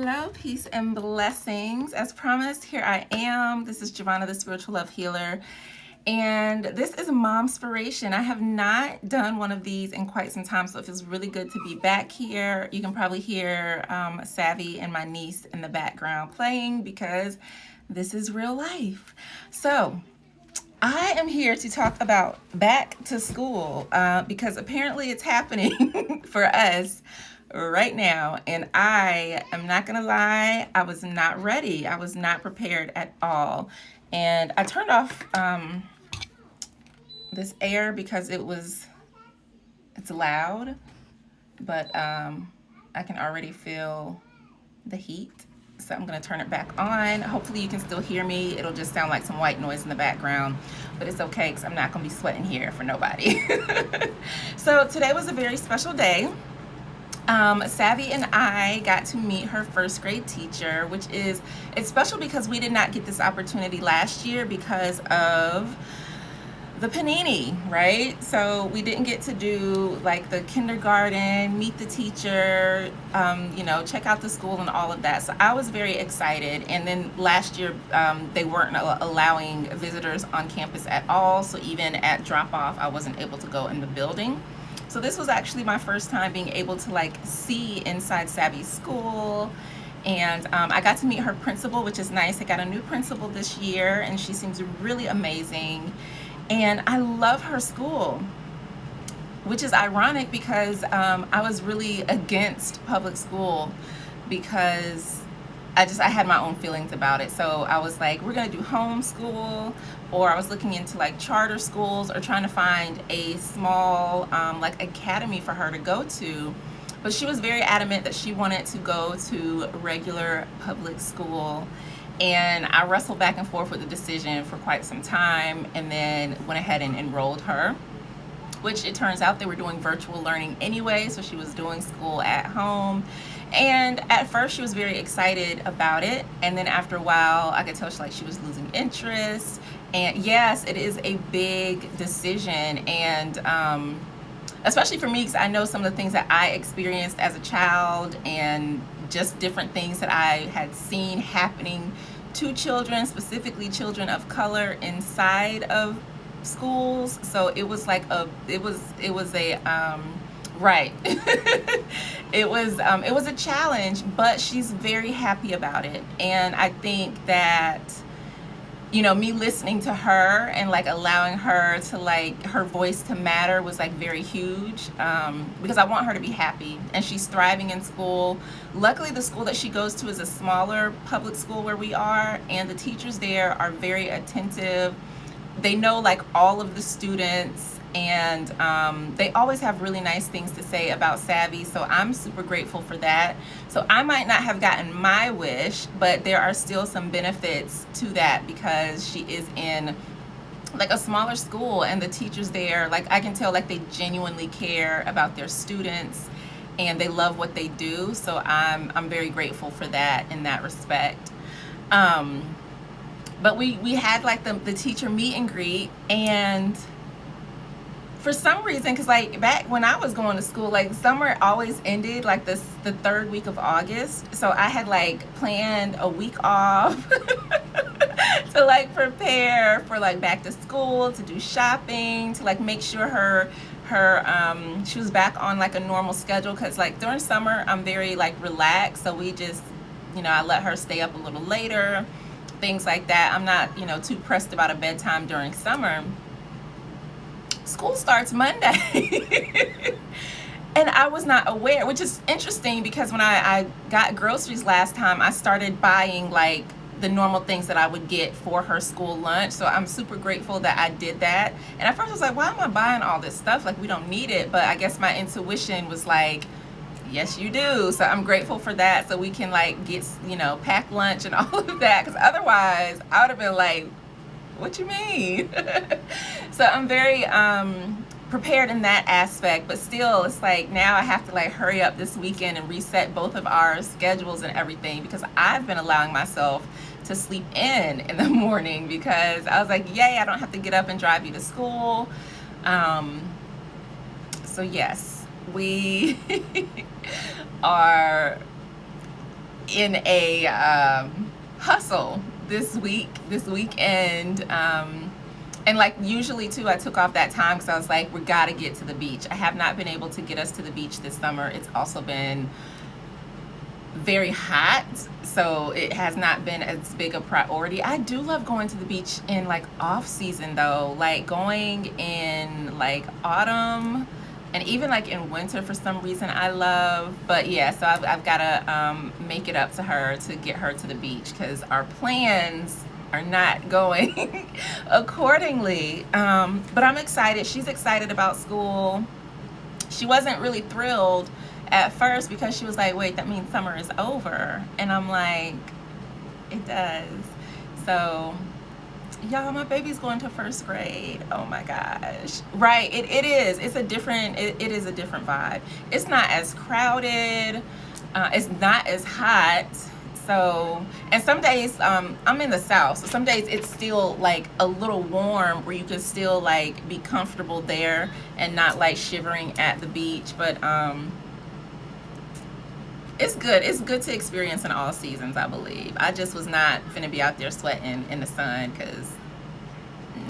Hello, peace and blessings. As promised, here I am. This is Jovhannah, the spiritual love healer. And this is Momspiration. I have not done one of these in quite some time, so it feels really good to be back here. You can probably hear Savvy and my niece in the background playing because this is real life. So I am here to talk about back to school because apparently it's happening for us right now. And I am not going to lie, I was not ready. I was not prepared at all. And I turned off this air because it's loud, but I can already feel the heat. So I'm going to turn it back on. Hopefully you can still hear me. It'll just sound like some white noise in the background, but it's okay because I'm not going to be sweating here for nobody. So today was a very special day. Savvy and I got to meet her first grade teacher, it's special because we did not get this opportunity last year because of the panini, right? So we didn't get to do like the kindergarten, meet the teacher, check out the school and all of that. So I was very excited. And then last year, they weren't allowing visitors on campus at all. So even at drop off, I wasn't able to go in the building. So this was actually my first time being able to like see inside Savvy's school. And I got to meet her principal, which is nice. I got a new principal this year and she seems really amazing. And I love her school, which is ironic because I was really against public school because I had my own feelings about it. So I was like, we're gonna do homeschool, or I was looking into like charter schools or trying to find a small like academy for her to go to. But she was very adamant that she wanted to go to regular public school. And I wrestled back and forth with the decision for quite some time and then went ahead and enrolled her, which it turns out they were doing virtual learning anyway, so she was doing school at home. And at first she was very excited about it, and then after a while I could tell she was losing interest. And yes, it is a big decision, and especially for me because I know some of the things that I experienced as a child and just different things that I had seen happening to children, specifically children of color inside of schools. So it was like it was a right. It was a challenge, but she's very happy about it. And I think that me listening to her and like allowing her to like her voice to matter was like very huge, because I want her to be happy and she's thriving in school. Luckily the school that she goes to is a smaller public school where we are, and the teachers there are very attentive. They know like all of the students, and they always have really nice things to say about Savvy, so I'm super grateful for that. So I might not have gotten my wish, but there are still some benefits to that because she is in like a smaller school, and the teachers there, like I can tell like they genuinely care about their students and they love what they do. So I'm very grateful for that in that respect. But we had like the teacher meet and greet, and for some reason, because like back when I was going to school, like summer always ended like the third week of August. So I had like planned a week off to like prepare for like back to school, to do shopping, to like make sure her she was back on like a normal schedule. Because like during summer I'm very like relaxed, so we just I let her stay up a little later, things like that. I'm not too pressed about a bedtime during summer. School starts Monday. And I was not aware, which is interesting because when I got groceries last time, I started buying like the normal things that I would get for her school lunch. So I'm super grateful that I did that. And at first I was like, why am I buying all this stuff? Like we don't need it. But I guess my intuition was like, yes you do. So I'm grateful for that, so we can like get pack lunch and all of that, because otherwise I would have been like, what you mean? So I'm very prepared in that aspect, but still it's like now I have to like hurry up this weekend and reset both of our schedules and everything, because I've been allowing myself to sleep in the morning because I was like, yay, I don't have to get up and drive you to school. So yes, we are in a hustle this weekend. And like usually too, I took off that time because I was like, we got to get to the beach. I have not been able to get us to the beach this summer. It's also been very hot, so it has not been as big a priority. I do love going to the beach in like off season though, like going in like autumn and even like in winter for some reason I love. But yeah, so I've got to make it up to her to get her to the beach because our plans are not going accordingly. But I'm excited. She's excited about school. She wasn't really thrilled at first because she was like, wait, that means summer is over. And I'm like, it does. So y'all, my baby's going to first grade. Oh my gosh. Right, it is. It's a different, it is a different vibe. It's not as crowded. It's not as hot. So, and some days, I'm in the South, so some days it's still like a little warm where you can still like be comfortable there and not like shivering at the beach. But it's good. It's good to experience in all seasons, I believe. I just was not finna be out there sweating in the sun because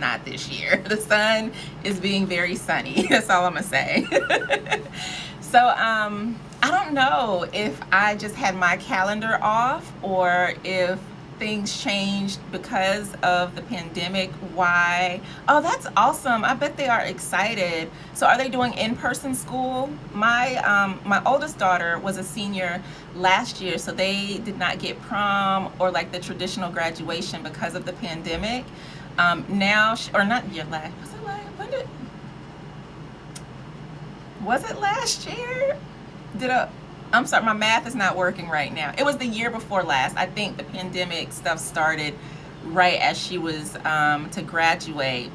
not this year. The sun is being very sunny. That's all I'm gonna say. So, I don't know if I just had my calendar off or if things changed because of the pandemic. Why? Oh, that's awesome. I bet they are excited. So are they doing in-person school? My oldest daughter was a senior last year, so they did not get prom or like the traditional graduation because of the pandemic. Now, or not year last, was it last? When did, was it last year? I'm sorry, my math is not working right now. It was the year before last. I think the pandemic stuff started right as she was to graduate.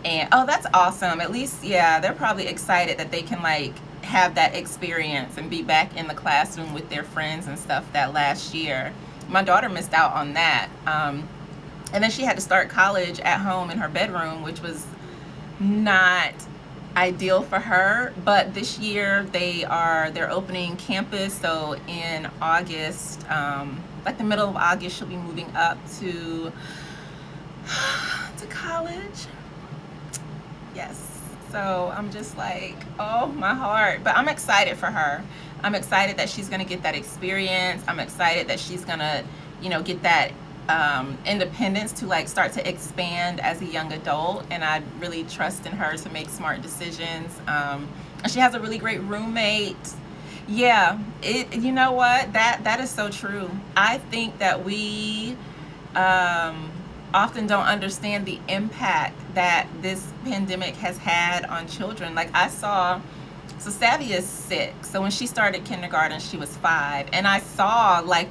And oh, that's awesome. At least, yeah, they're probably excited that they can like have that experience and be back in the classroom with their friends and stuff that last year. My daughter missed out on that. And then she had to start college at home in her bedroom, which was not ideal for her. But this year they're opening campus, so in August, like the middle of August, she'll be moving up to college. Yes. So I'm just like, oh, my heart. But I'm excited for her. I'm excited that she's gonna get that experience. I'm excited that she's gonna, get that independence to like start to expand as a young adult, and I really trust in her to make smart decisions. And she has a really great roommate. Yeah, you know what, that is so true. I think that we often don't understand the impact that this pandemic has had on children. Like so Savvy is 6, so when she started kindergarten she was 5, and I saw like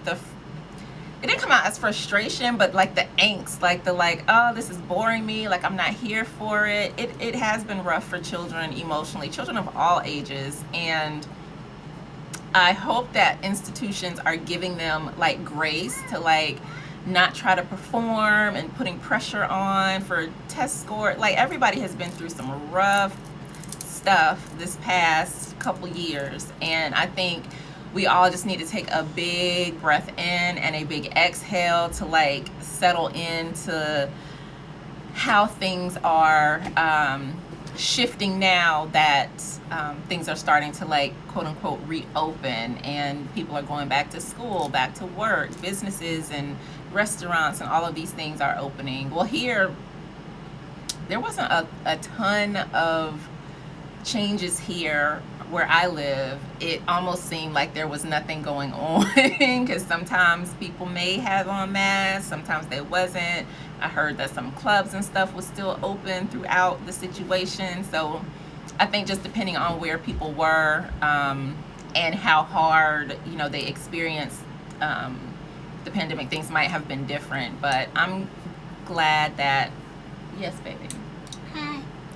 it didn't come out as frustration, but like the angst, like oh, this is boring me, like I'm not here for it. It has been rough for children emotionally, children of all ages. And I hope that institutions are giving them like grace to like not try to perform and putting pressure on for test score. Like everybody has been through some rough stuff this past couple years, and I think we all just need to take a big breath in and a big exhale to like settle into how things are shifting now that things are starting to like quote unquote reopen and people are going back to school, back to work, businesses and restaurants and all of these things are opening. Well, here there wasn't a ton of changes here where I live. It almost seemed like there was nothing going on because sometimes people may have on masks, sometimes they wasn't. I heard that some clubs and stuff was still open throughout the situation. So I think just depending on where people were and how hard they experienced the pandemic, things might have been different. But I'm glad that, yes baby,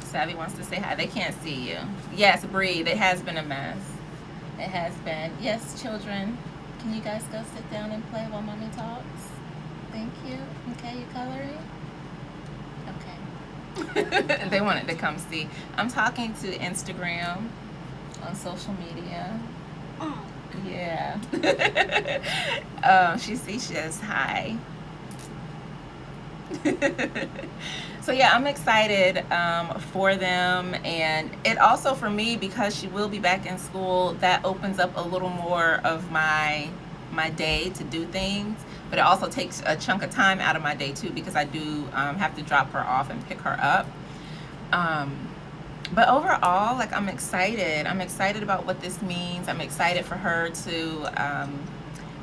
Savvy wants to say hi. They can't see you. Yes, breathe. It has been a mess. It has been. Yes, children, can you guys go sit down and play while mommy talks? Thank you. Okay, you coloring? Okay. They wanted to come see. I'm talking to Instagram on social media. Yeah. She says hi. So yeah, I'm excited for them, and it also for me, because she will be back in school, that opens up a little more of my day to do things. But it also takes a chunk of time out of my day too, because I do have to drop her off and pick her up. But overall, like, I'm excited. I'm excited about what this means. I'm excited for her to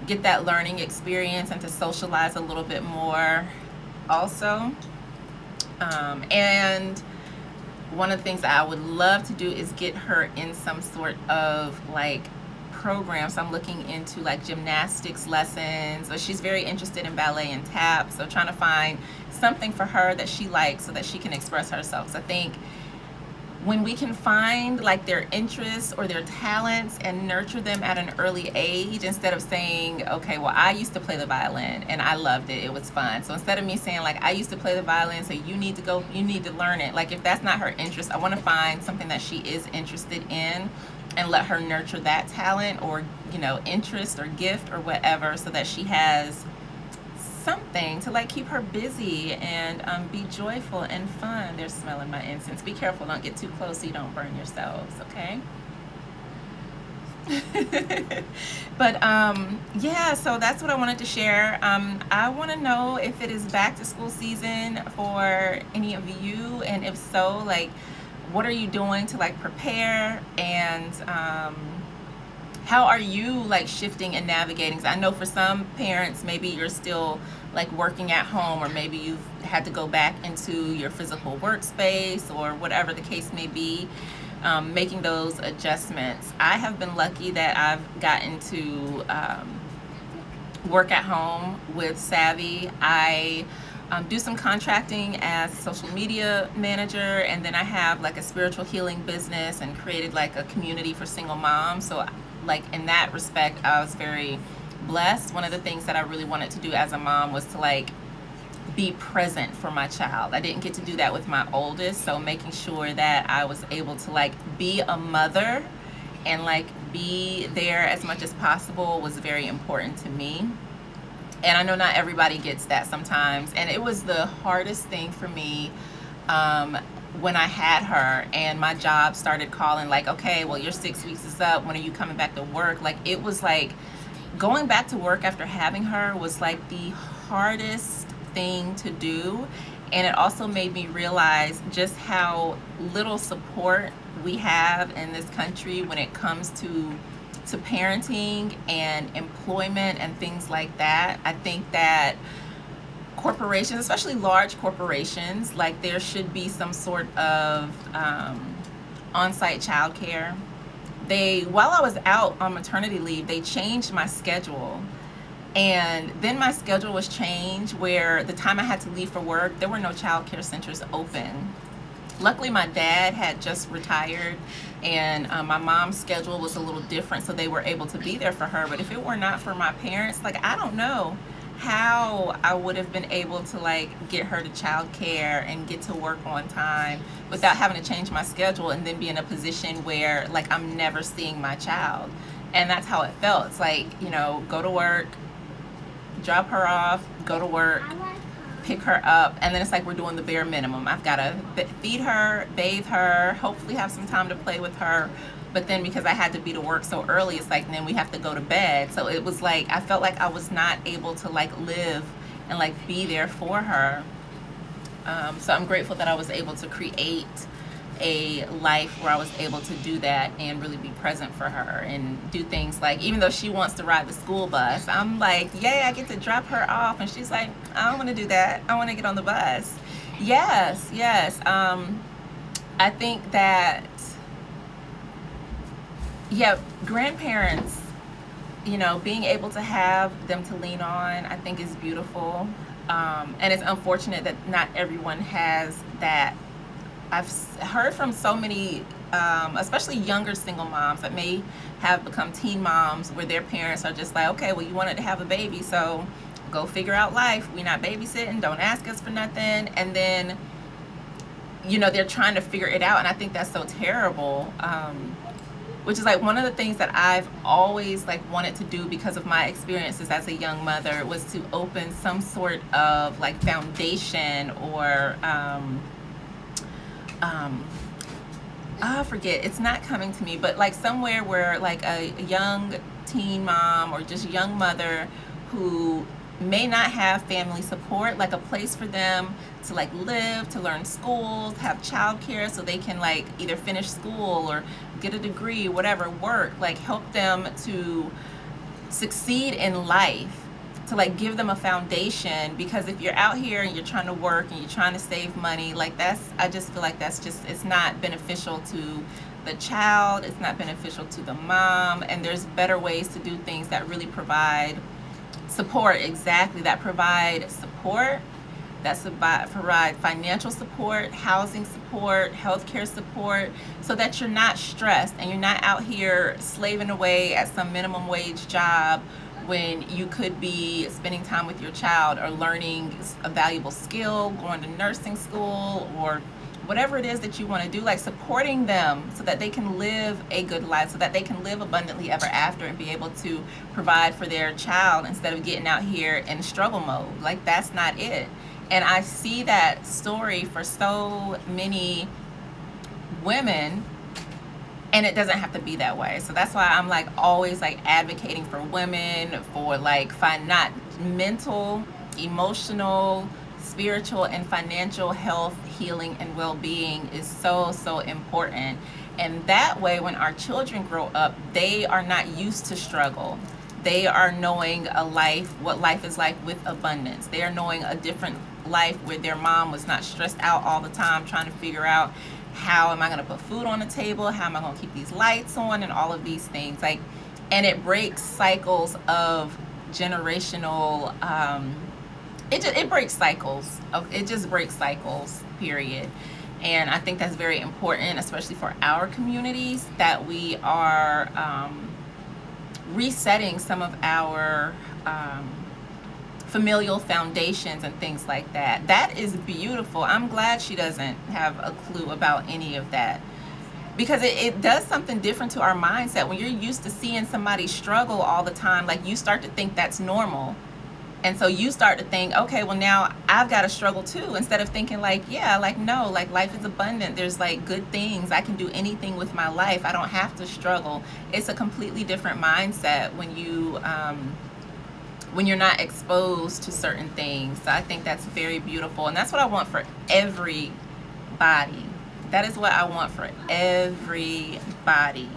get that learning experience and to socialize a little bit more also. And one of the things I would love to do is get her in some sort of like program. So I'm looking into like gymnastics lessons. So she's very interested in ballet and tap. So trying to find something for her that she likes so that she can express herself. So I think when we can find like their interests or their talents and nurture them at an early age, instead of saying, okay, well, I used to play the violin and I loved it, it was fun. So instead of me saying like, I used to play the violin, so you need to learn it. Like, if that's not her interest, I want to find something that she is interested in and let her nurture that talent or, interest or gift or whatever, so that she has something to like keep her busy and be joyful and fun. They're smelling my incense. Be careful, don't get too close so you don't burn yourselves, okay? But yeah, so that's what I wanted to share. I want to know if it is back to school season for any of you, and if so, like, what are you doing to like prepare, and how are you like shifting and navigating? 'Cause I know for some parents, maybe you're still like working at home, or maybe you've had to go back into your physical workspace, or whatever the case may be, making those adjustments. I have been lucky that I've gotten to work at home with Savvy. I do some contracting as social media manager, and then I have like a spiritual healing business and created like a community for single moms. So like in that respect, I was very blessed. One of the things that I really wanted to do as a mom was to like be present for my child. I didn't get to do that with my oldest, so making sure that I was able to like be a mother and like be there as much as possible was very important to me. And I know not everybody gets that sometimes, and it was the hardest thing for me when I had her and my job started calling like, okay, well, your 6 weeks is up, when are you coming back to work? Like, it was like going back to work after having her was like the hardest thing to do. And it also made me realize just how little support we have in this country when it comes to parenting and employment and things like that. I think that corporations, especially large corporations, like there should be some sort of on-site childcare. While I was out on maternity leave, they changed my schedule. And then my schedule was changed where the time I had to leave for work, there were no child care centers open. Luckily, my dad had just retired, and my mom's schedule was a little different, so they were able to be there for her. But if it were not for my parents, like, I don't know how I would have been able to like get her to child care and get to work on time without having to change my schedule and then be in a position where like I'm never seeing my child. And that's how it felt. It's like, go to work, drop her off, go to work, pick her up, and then it's like we're doing the bare minimum. I've got to feed her, bathe her, hopefully have some time to play with her. But then because I had to be to work so early, it's like then we have to go to bed. So it was like I felt like I was not able to like live and like be there for her. So I'm grateful that I was able to create a life where I was able to do that and really be present for her and do things like, even though she wants to ride the school bus, I'm like, yay, I get to drop her off. And she's like, I don't want to do that. I want to get on the bus. Yes. I think that, yeah, grandparents, being able to have them to lean on, I think is beautiful. And it's unfortunate that not everyone has that. I've heard from so many, especially younger single moms that may have become teen moms, where their parents are just like, okay, well, you wanted to have a baby, so go figure out life. We're not babysitting. Don't ask us for nothing. And then, they're trying to figure it out. And I think that's so terrible, which is like one of the things that I've always like wanted to do because of my experiences as a young mother, was to open some sort of like foundation or I forget, it's not coming to me, but like somewhere where like a young teen mom or just young mother who may not have family support, like a place for them to like live, to learn schools, have childcare so they can like either finish school or get a degree, whatever, work, like help them to succeed in life, to like give them a foundation. Because if you're out here and you're trying to work and you're trying to save money, like that's, I just feel like that's just, it's not beneficial to the child, it's not beneficial to the mom, and there's better ways to do things that really provide support, exactly, that provide support, provide financial support, housing support, healthcare support, so that you're not stressed and you're not out here slaving away at some minimum wage job when you could be spending time with your child or learning a valuable skill, going to nursing school, or whatever it is that you want to do, like supporting them so that they can live a good life, so that they can live abundantly ever after and be able to provide for their child instead of getting out here in struggle mode. Like that's not it. And I see that story for so many women, and it doesn't have to be that way. So that's why I'm like always like advocating for women, for like not mental, emotional, spiritual, and financial health, healing, and well-being is so, so important. And that way, when our children grow up, they are not used to struggle. They are knowing a life, what life is like with abundance. They are knowing a different life where their mom was not stressed out all the time trying to figure out, how am I going to put food on the table? How am I going to keep these lights on? And all of these things. Like, and it breaks cycles of generational, it breaks cycles. It just breaks cycles, period. And I think that's very important, especially for our communities, that we are resetting some of our familial foundations and things like that. That is beautiful. I'm glad she doesn't have a clue about any of that, because it does something different to our mindset. When you're used to seeing somebody struggle all the time, like you start to think that's normal. And so you start to think, okay, well now I've got to struggle too, instead of thinking like, yeah, like no, like life is abundant. There's like good things. I can do anything with my life. I don't have to struggle. It's a completely different mindset when you're not exposed to certain things. So I think that's very beautiful. And that's what I want for everybody. That is what I want for everybody.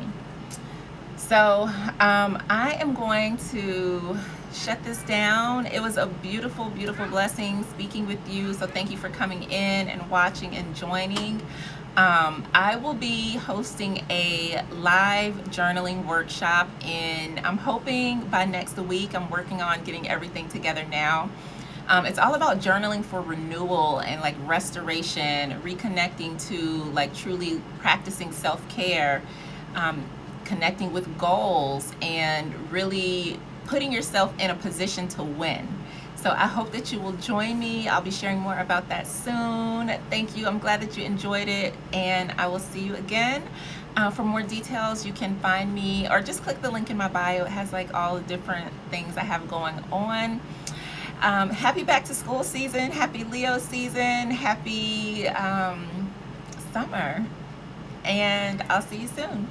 So I am going to shut this down. It was a beautiful, beautiful blessing speaking with you. So thank you for coming in and watching and joining. I will be hosting a live journaling workshop I'm hoping by next week. I'm working on getting everything together now. It's all about journaling for renewal and like restoration, reconnecting to like truly practicing self-care, connecting with goals, and really putting yourself in a position to win. So I hope that you will join me. I'll be sharing more about that soon. Thank you. I'm glad that you enjoyed it, and I will see you again. For more details, you can find me, or just click the link in my bio. It has like all the different things I have going on. Happy back to school season. Happy Leo season. Happy summer. And I'll see you soon.